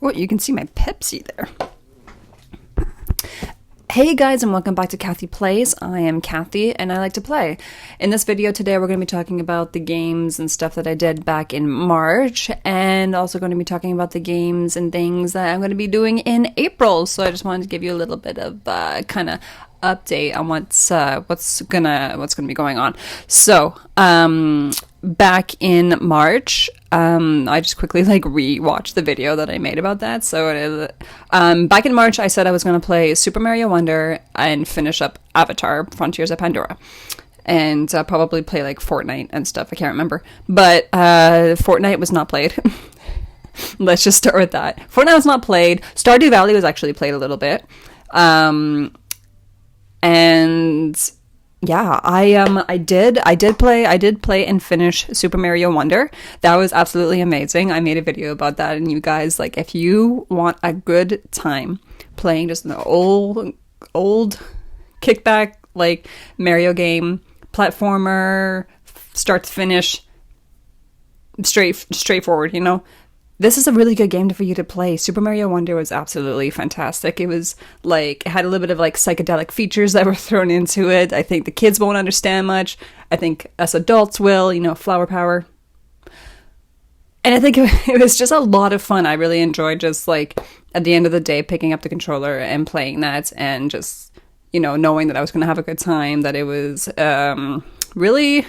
Oh, you can see my Pepsi there. Hey guys, and welcome back to Kathy Plays. I am Kathy, and I like to play. In this video today, we're going to be talking about the games and stuff that I did back in March, and also going to be talking about the games and things that I'm going to be doing in April. So I just wanted to give you a little bit of kind of update on what's gonna be going on. So back in March, I just quickly re-watched the video that I made about that. So back in March, I said I was going to play Super Mario Wonder and finish up Avatar: Frontiers of Pandora, and probably play like Fortnite and stuff. I can't remember, but Fortnite was not played. Let's just start with that. Fortnite was not played. Stardew Valley was actually played a little bit. And yeah, I did play and finish Super Mario Wonder. That was absolutely amazing. I made a video about that, and you guys, like, if you want a good time playing just an old kickback like Mario game, platformer, start to finish, straightforward, you know, this is a really good game for you to play. Super Mario Wonder was absolutely fantastic. It was like, it had a little bit of like psychedelic features that were thrown into it. I think the kids won't understand much. I think us adults will, you know, flower power. And I think it was just a lot of fun. I really enjoyed just like at the end of the day picking up the controller and playing that, and just, you know, knowing that I was going to have a good time, that it was really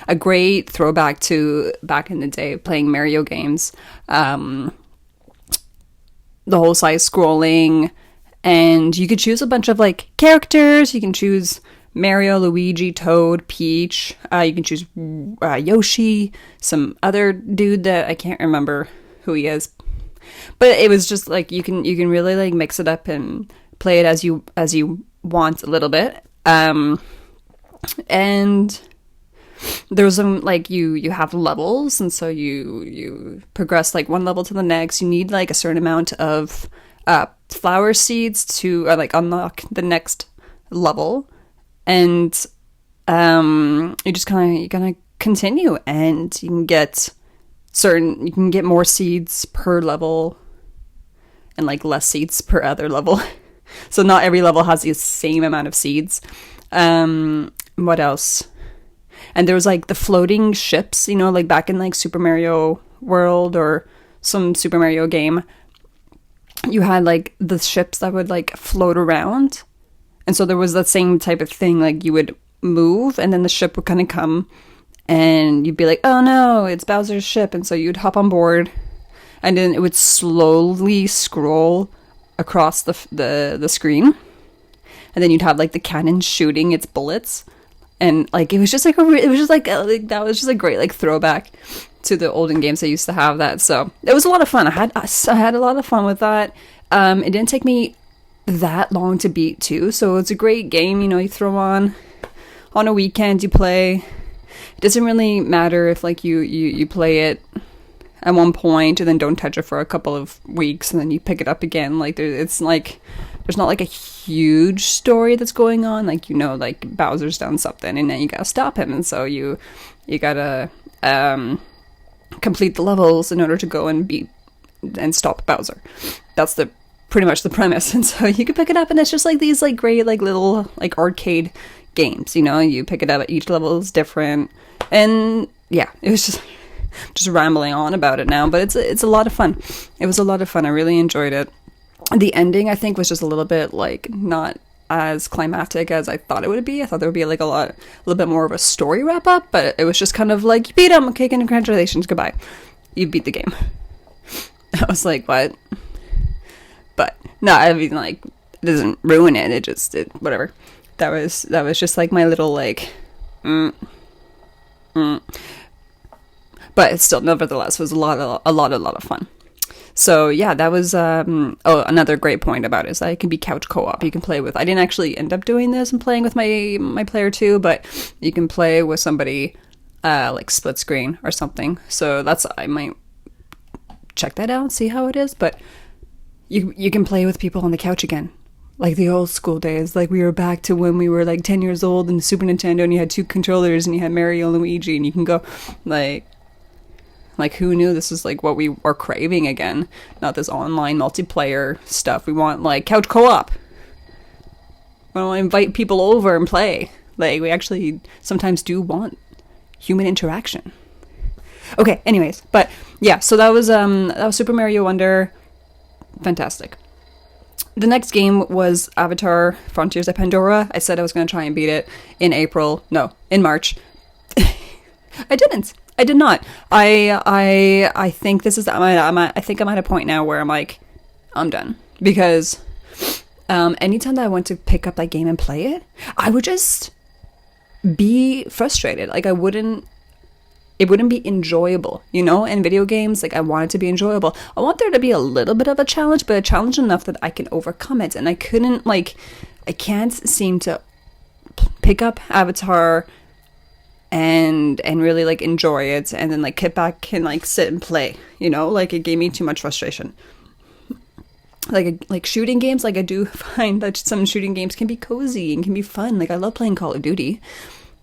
a great throwback to back in the day playing Mario games. The whole side scrolling, and you could choose a bunch of like characters. You can choose Mario, Luigi, Toad, Peach. You can choose Yoshi, some other dude that I can't remember who he is. But it was just like you can really like mix it up and play it as you want a little bit. And there's some like you have levels, and so you progress like one level to the next. You need like a certain amount of flower seeds to like unlock the next level, and you just kind of continue, and you can get more seeds per level and like less seeds per other level. So not every level has the same amount of seeds. What else? And there was like the floating ships, you know, like back in like Super Mario World or some Super Mario game, you had like the ships that would like float around. And so there was that same type of thing, like you would move and then the ship would kind of come and you'd be like, oh no, it's Bowser's ship. And so you'd hop on board, and then it would slowly scroll across the screen. And then you'd have like the cannon shooting its bullets. And like it was just like that was just a great like throwback to the olden games I used to have that. So it was a lot of fun. I had a lot of fun with that. It didn't take me that long to beat too, so it's a great game. You know, you throw on a weekend, you play. It doesn't really matter if like you play it at one point and then don't touch it for a couple of weeks and then you pick it up again. Like there's not like a huge story that's going on. Like, you know, like Bowser's done something and then you gotta stop him, and so you gotta complete the levels in order to go and beat and stop Bowser. That's pretty much the premise. And so you can pick it up, and it's just like these like great like little like arcade games, you know. You pick it up, each level is different, and yeah, it was just rambling on about it now, but it's a lot of fun. It was a lot of fun. I really enjoyed it. The ending, I think, was just a little bit like not as climactic as I thought it would be. I thought there would be like a little bit more of a story wrap up, but it was just kind of like, you beat him, okay, congratulations, goodbye, you beat the game. I was like, what? But no, I mean, like, it doesn't ruin it. It whatever. That was just like my little like, But it still, nevertheless, was a lot of fun. So yeah, that was, another great point about it is that it can be couch co-op. You can play with, I didn't actually end up doing this and playing with my player too, but you can play with somebody, like split screen or something. So I might check that out, see how it is, but you can play with people on the couch again. Like the old school days, like we were back to when we were like 10 years old and the Super Nintendo, and you had two controllers and you had Mario and Luigi, and you can go like Like, who knew this is like what we are craving again? Not this online multiplayer stuff. We want like couch co-op. We want to invite people over and play. Like, we actually sometimes do want human interaction. Okay, anyways, but yeah, so that was Super Mario Wonder. Fantastic. The next game was Avatar Frontiers of Pandora. I said I was going to try and beat it in March. I didn't. I did not. I think this is I think I'm at a point now where I'm like, I'm done, because anytime that I went to pick up that game and play it, I would just be frustrated. Like, it wouldn't be enjoyable, you know? In video games, like, I want it to be enjoyable. I want there to be a little bit of a challenge, but a challenge enough that I can overcome it. And I can't seem to pick up Avatar and really like enjoy it, and then like get back and like sit and play, you know? Like, it gave me too much frustration. Like shooting games, like, I do find that some shooting games can be cozy and can be fun. Like, I love playing Call of Duty,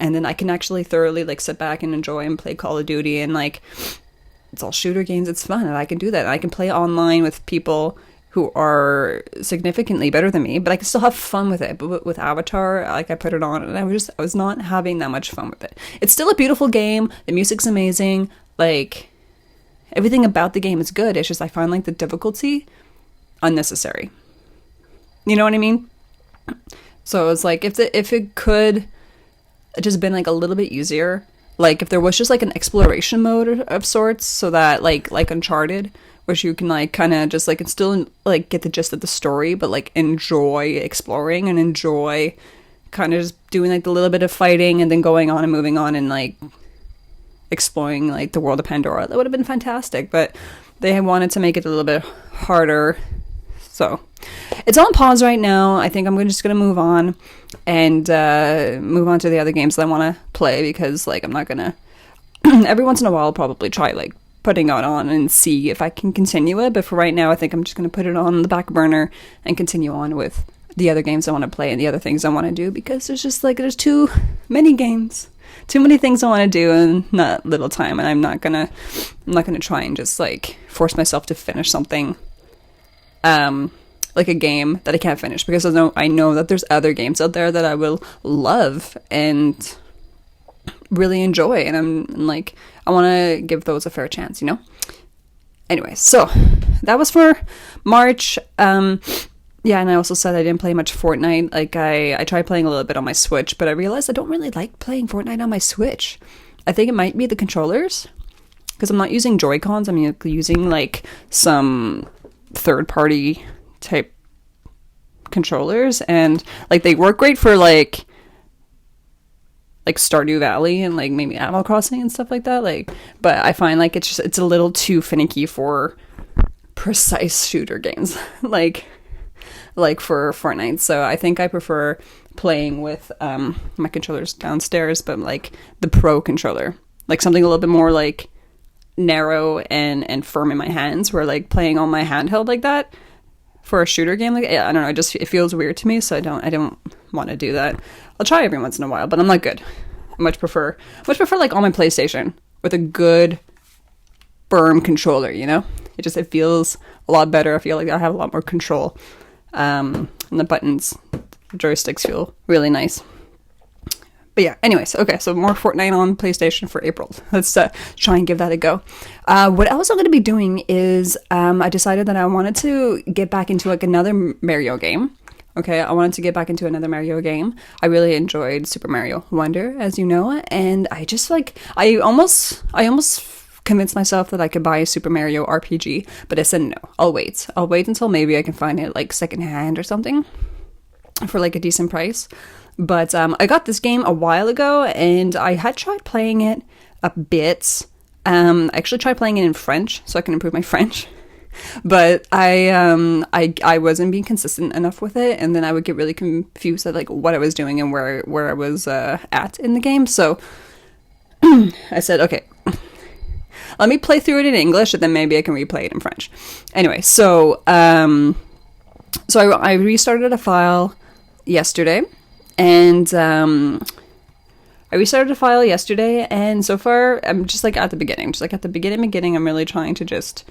and then I can actually thoroughly like sit back and enjoy and play Call of Duty, and like, it's all shooter games, it's fun, and I can do that. And I can play online with people who are significantly better than me, but I can still have fun with it. But with Avatar, like, I put it on and I was not having that much fun with it. It's still a beautiful game, the music's amazing, like, everything about the game is good. It's just I find like the difficulty unnecessary. You know what I mean? So it's like, if it could just been like a little bit easier, like if there was just like an exploration mode of sorts, so that like Uncharted, which you can like kind of just like, and still like get the gist of the story, but like enjoy exploring and enjoy kind of just doing like the little bit of fighting and then going on and moving on and like exploring like the world of Pandora. That would have been fantastic, but they wanted to make it a little bit harder. So it's on pause right now. I think I'm just going to move on and move on to the other games that I want to play, because like, I'm not going to every once in a while I'll probably try like putting it on and see if I can continue it. But for right now, I think I'm just going to put it on the back burner and continue on with the other games I want to play and the other things I want to do, because there's just like, there's too many games, too many things I want to do in not little time. And I'm not going to try and just like force myself to finish something, like a game that I can't finish, because I know that there's other games out there that I will love and really enjoy, and I'm like, I want to give those a fair chance, you know? Anyway, so that was for March. Yeah, and I also said I didn't play much Fortnite. Like, I tried playing a little bit on my Switch, but I realized I don't really like playing Fortnite on my Switch. I think it might be the controllers, because I'm not using Joy-Cons. I'm using like some third-party type controllers, and like, they work great for like Stardew Valley and like maybe Animal Crossing and stuff like that, like, but I find like it's a little too finicky for precise shooter games like for Fortnite. So I think I prefer playing with my controllers downstairs, but like the pro controller, like something a little bit more like narrow and firm in my hands, where like playing on my handheld like that for a shooter game, like, I don't know, it feels weird to me, so I don't want to do that. I'll try every once in a while, but I'm not good. I much prefer like on my PlayStation with a good firm controller, you know? It feels a lot better. I feel like I have a lot more control. And the buttons, the joysticks feel really nice. But yeah, anyways, okay, so more Fortnite on PlayStation for April. Let's try and give that a go. What else I'm going to be doing is I decided that I wanted to get back into like another Mario game. Okay, I wanted to get back into another Mario game. I really enjoyed Super Mario Wonder, as you know, and I just like, I almost convinced myself that I could buy a Super Mario RPG, but I said no, I'll wait until maybe I can find it like secondhand or something for like a decent price. But I got this game a while ago, and I had tried playing it a bit. I actually tried playing it in French so I can improve my French. But I wasn't being consistent enough with it, and then I would get really confused at like what I was doing and where I was at in the game. So I said, okay, let me play through it in English, and then maybe I can replay it in French. Anyway, so I restarted a file yesterday, and I restarted the file yesterday, and so far I'm just like at the beginning. Just like at the beginning, I'm really trying to just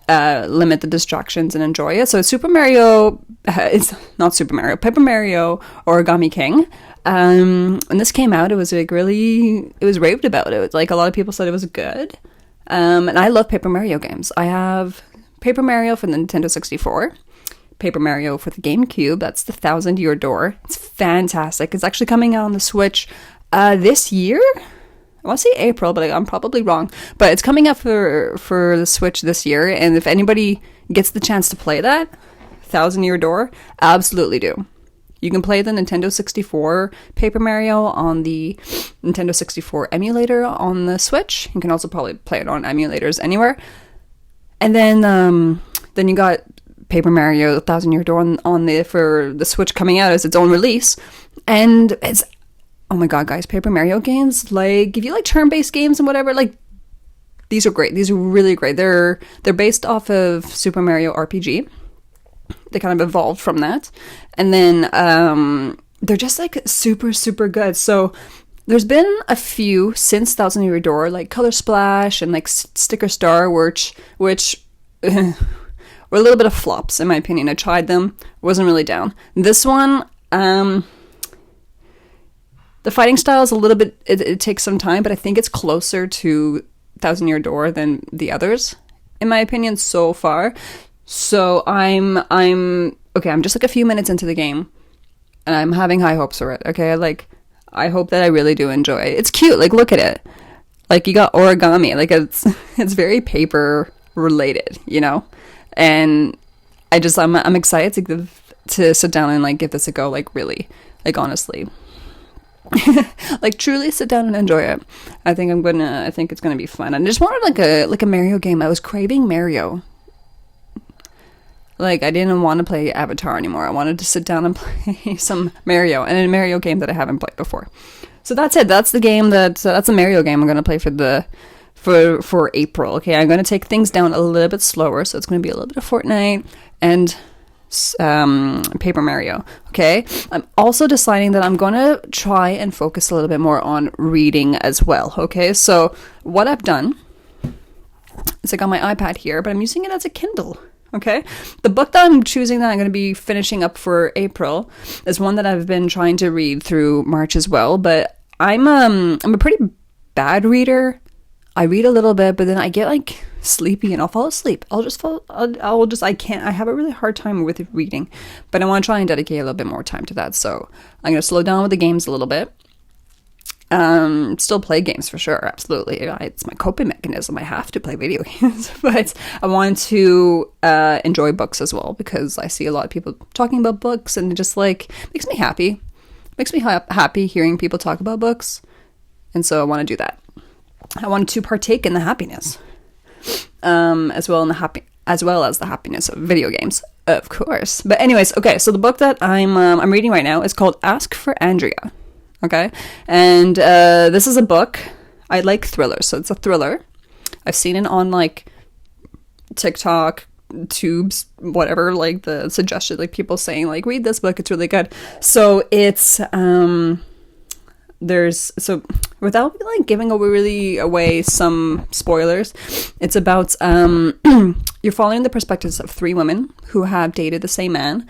limit the distractions and enjoy it. So Super Mario, it's not Super Mario, Paper Mario Origami King. When this came out, it was like really, it was raved about. It was like a lot of people said it was good. And I love Paper Mario games. I have Paper Mario for the Nintendo 64, Paper Mario for the GameCube. That's the Thousand Year Door. It's fantastic. It's actually coming out on the Switch this year. I want to say April, but I'm probably wrong. But it's coming out for the Switch this year. And if anybody gets the chance to play that, Thousand Year Door, absolutely do. You can play the Nintendo 64 Paper Mario on the Nintendo 64 emulator on the Switch. You can also probably play it on emulators anywhere. And then you got Paper Mario Thousand Year Door for the Switch coming out as its own release. And it's, oh my god, guys, Paper Mario games, like, if you like turn-based games and whatever, like, these are great. These are really great. They're based off of Super Mario RPG. They kind of evolved from that. And then they're just like super, super good. So there's been a few since Thousand Year Door, like Color Splash and like Sticker Star, which were a little bit of flops in my opinion. I tried them, wasn't really down. This one, the fighting style is a little bit, it takes some time, but I think it's closer to Thousand Year Door than the others, in my opinion, so far. So I'm okay, I'm just like a few minutes into the game, and I'm having high hopes for it, okay? Like, I hope that I really do enjoy it. It's cute, like, look at it. Like, you got origami, like, it's very paper related, you know? And I'm excited to sit down and, like, give this a go, like, really, like, honestly. Like, truly sit down and enjoy it. I think it's gonna be fun. I just wanted, like a Mario game. I was craving Mario. Like, I didn't want to play Avatar anymore. I wanted to sit down and play some Mario, and a Mario game that I haven't played before. So that's it. That's the game that's a Mario game I'm going to play for April. Okay, I'm going to take things down a little bit slower, so it's going to be a little bit of Fortnite and Paper Mario. Okay, I'm also deciding that I'm going to try and focus a little bit more on reading as well. Okay, so what I've done is I got my iPad here, but I'm using it as a Kindle. Okay, the book that I'm choosing that I'm going to be finishing up for April is one that I've been trying to read through March as well. But I'm a pretty bad reader. I read a little bit, but then I get like sleepy and I'll fall asleep. I have a really hard time with reading, but I want to try and dedicate a little bit more time to that. So I'm going to slow down with the games a little bit. Still play games for sure, absolutely. It's my coping mechanism. I have to play video games, but I want to enjoy books as well, because I see a lot of people talking about books, and it just like makes me happy. Makes me happy hearing people talk about books, and so I want to do that. I want to partake in the happiness, as well as the happiness of video games, of course. But anyways, okay. So the book that I'm reading right now is called Ask for Andrea. Okay, and this is a book. I like thrillers, so it's a thriller. I've seen it on like TikTok, tubes, whatever, like the suggestion, like people saying like read this book, it's really good. So it's without like giving away some spoilers, it's about you're following the perspectives of three women who have dated the same man.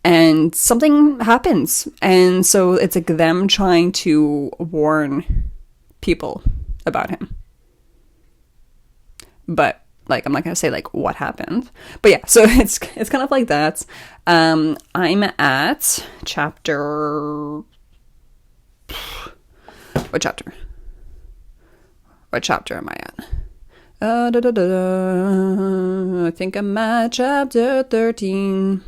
And something happens. And so it's like them trying to warn people about him. But like, I'm not going to say like what happened. But yeah, so it's kind of like that. I'm at chapter... What chapter? What chapter am I at? I think I'm at chapter 13.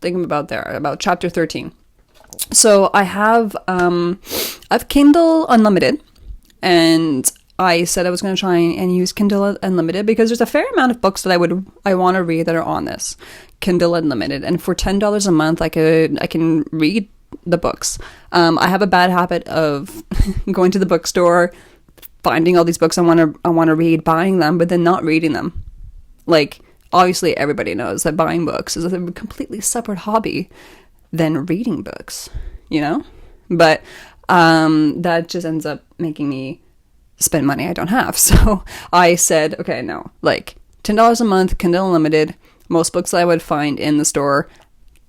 Thinking about chapter 13. So I have I've Kindle Unlimited, and I said I was going to try and use Kindle Unlimited because there's a fair amount of books that I want to read that are on this Kindle Unlimited, and for $10 a month I can read the books. I have a bad habit of going to the bookstore, finding all these books I want to read, buying them, but then not reading them. Like, obviously, everybody knows that buying books is a completely separate hobby than reading books, you know? But that just ends up making me spend money I don't have. So I said, okay, no, like $10 a month, Kindle Unlimited. Most books I would find in the store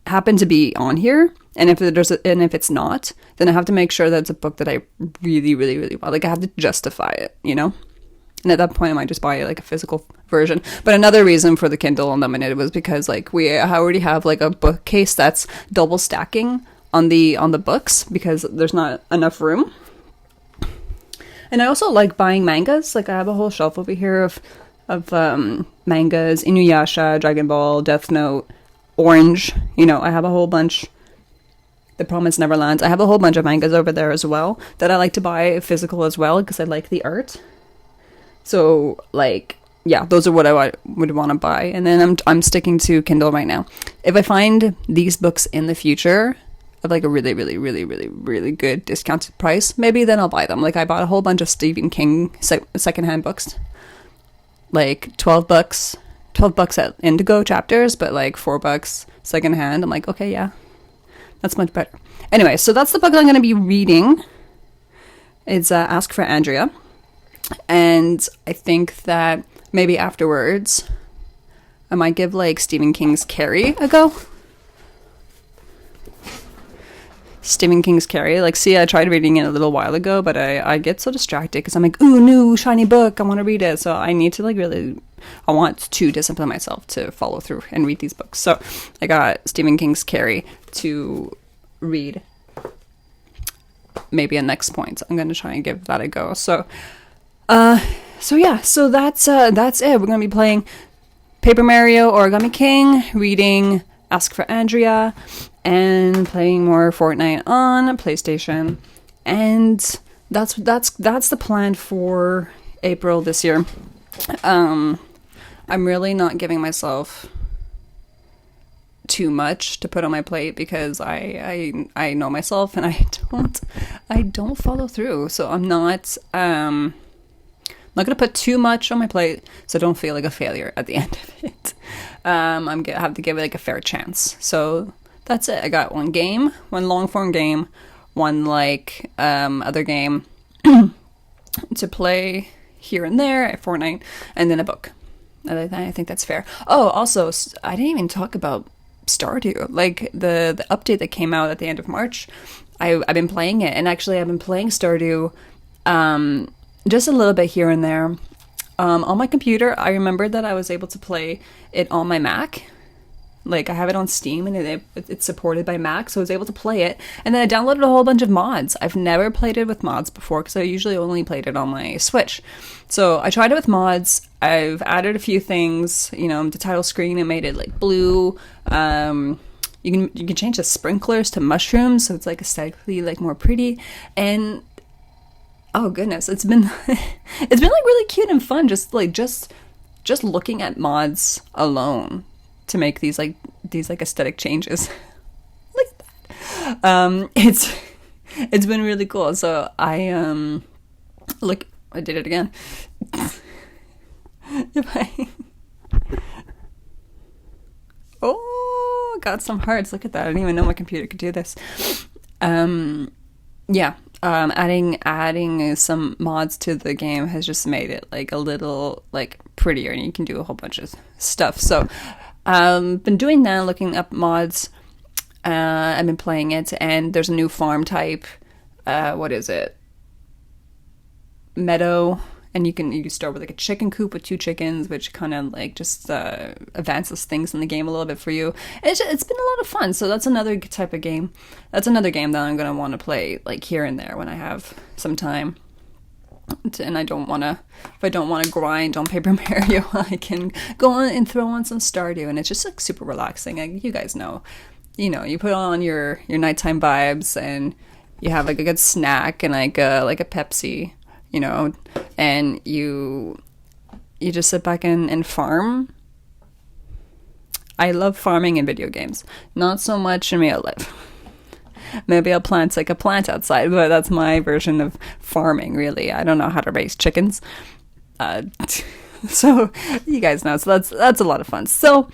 happen to be on here. And if it's not, then I have to make sure that it's a book that I really, really, really want. Like I have to justify it, you know? And at that point, I might just buy like a physical version. But another reason for the Kindle Unlimited was because like I already have like a bookcase that's double stacking on the books because there's not enough room. And I also like buying mangas. Like I have a whole shelf over here of mangas, Inuyasha, Dragon Ball, Death Note, Orange. You know, I have a whole bunch. The Promised Neverland. I have a whole bunch of mangas over there as well that I like to buy physical as well because I like the art. So like, yeah, those are what I would want to buy. And then I'm sticking to Kindle right now. If I find these books in the future at like a really, really, really, really, really good discounted price, maybe then I'll buy them. Like I bought a whole bunch of Stephen King secondhand books, like $12 at Indigo Chapters, but like $4 secondhand. I'm like, okay, yeah, that's much better. Anyway, so that's the book that I'm going to be reading. It's Ask for Andrea. And I think that maybe afterwards I might give like Stephen King's Carrie a go. Stephen King's Carrie. Like, see, I tried reading it a little while ago, but I get so distracted because I'm like, ooh, new, shiny book. I want to read it. So I need to like really, I want to discipline myself to follow through and read these books. So I got Stephen King's Carrie to read. Maybe at next point. I'm going to try and give that a go. So yeah, so that's it. We're going to be playing Paper Mario Origami King, reading Ask for Andrea, and playing more Fortnite on PlayStation. And that's the plan for April this year. I'm really not giving myself too much to put on my plate because I know myself and I don't follow through. So I'm not going to put too much on my plate so I don't feel like a failure at the end of it. I'm going to have to give it like a fair chance. So that's it. I got one long form game, one like other game to play here and there at Fortnite, and then a book. I think that's fair. Oh, also, I didn't even talk about Stardew, like the update that came out at the end of March. I've been playing it, and actually I've been playing Stardew just a little bit here and there. On my computer, I remembered that I was able to play it on my Mac. Like, I have it on Steam, and it's supported by Mac, so I was able to play it. And then I downloaded a whole bunch of mods. I've never played it with mods before, because I usually only played it on my Switch. So I tried it with mods. I've added a few things, the title screen, and made it, like, blue. You can change the sprinklers to mushrooms, so it's, like, aesthetically, like, more pretty. And oh goodness, it's been like really cute and fun just looking at mods alone to make these aesthetic changes. Look at that. It's been really cool. So I did it again. Oh, got some hearts. Look at that. I didn't even know my computer could do this. Yeah. Adding some mods to the game has just made it like a little like prettier, and you can do a whole bunch of stuff. So been doing that, looking up mods. I've been playing it, and there's a new farm type. What is it? Meadow. And you can start with like a chicken coop with 2 chickens, which kind of like just advances things in the game a little bit for you. And it's been a lot of fun. So that's another type of game. That's another game that I'm going to want to play like here and there when I have some time. And if I don't want to grind on Paper Mario, I can go on and throw on some Stardew, and it's just like super relaxing. Like, you guys know, you put on your nighttime vibes, and you have like a good snack and like a Pepsi. And you just sit back and farm. I love farming in video games. Not so much in real life. Maybe I'll plant like a plant outside, but that's my version of farming, really. I don't know how to raise chickens. So you guys know. So that's a lot of fun. So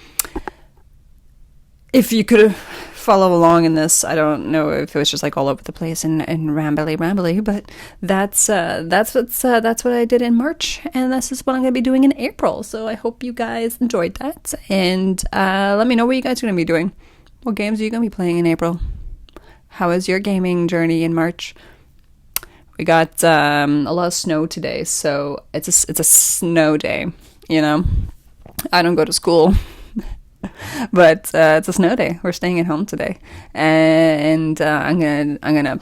if you could follow along in this, I don't know if it was just like all over the place and rambly, but that's what I did in March, and this is what I'm gonna be doing in April. So I hope you guys enjoyed that, and let me know what you guys are gonna be doing. What games are you gonna be playing in April? How is your gaming journey in March? We got a lot of snow today, so it's a snow day. You know, I don't go to school, but it's a snow day. We're staying at home today, and I'm gonna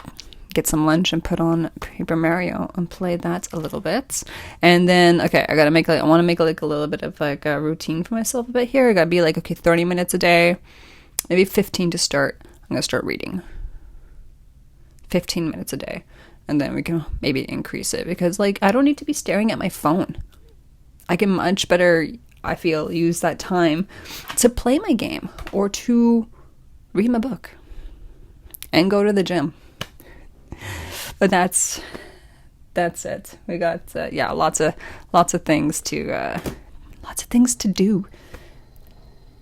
get some lunch and put on Paper Mario and play that a little bit. And then okay, I want to make like a little bit of like a routine for myself a bit here. I gotta be like, okay, 30 minutes a day, maybe 15 to start. I'm gonna start reading 15 minutes a day. And then we can maybe increase it, because like I don't need to be staring at my phone. I can much better, I feel, use that time to play my game or to read my book and go to the gym. But that's it. We got lots of things to do.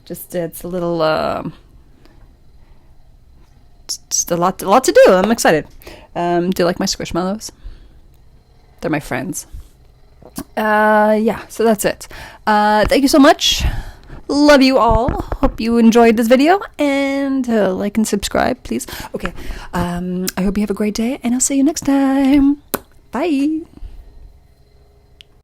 Just it's a little just a lot to do. I'm excited. Do you like my squishmallows? They're my friends. So that's it. Thank you so much. Love you all. Hope you enjoyed this video, and like and subscribe, please. Okay. I hope you have a great day, and I'll see you next time. Bye.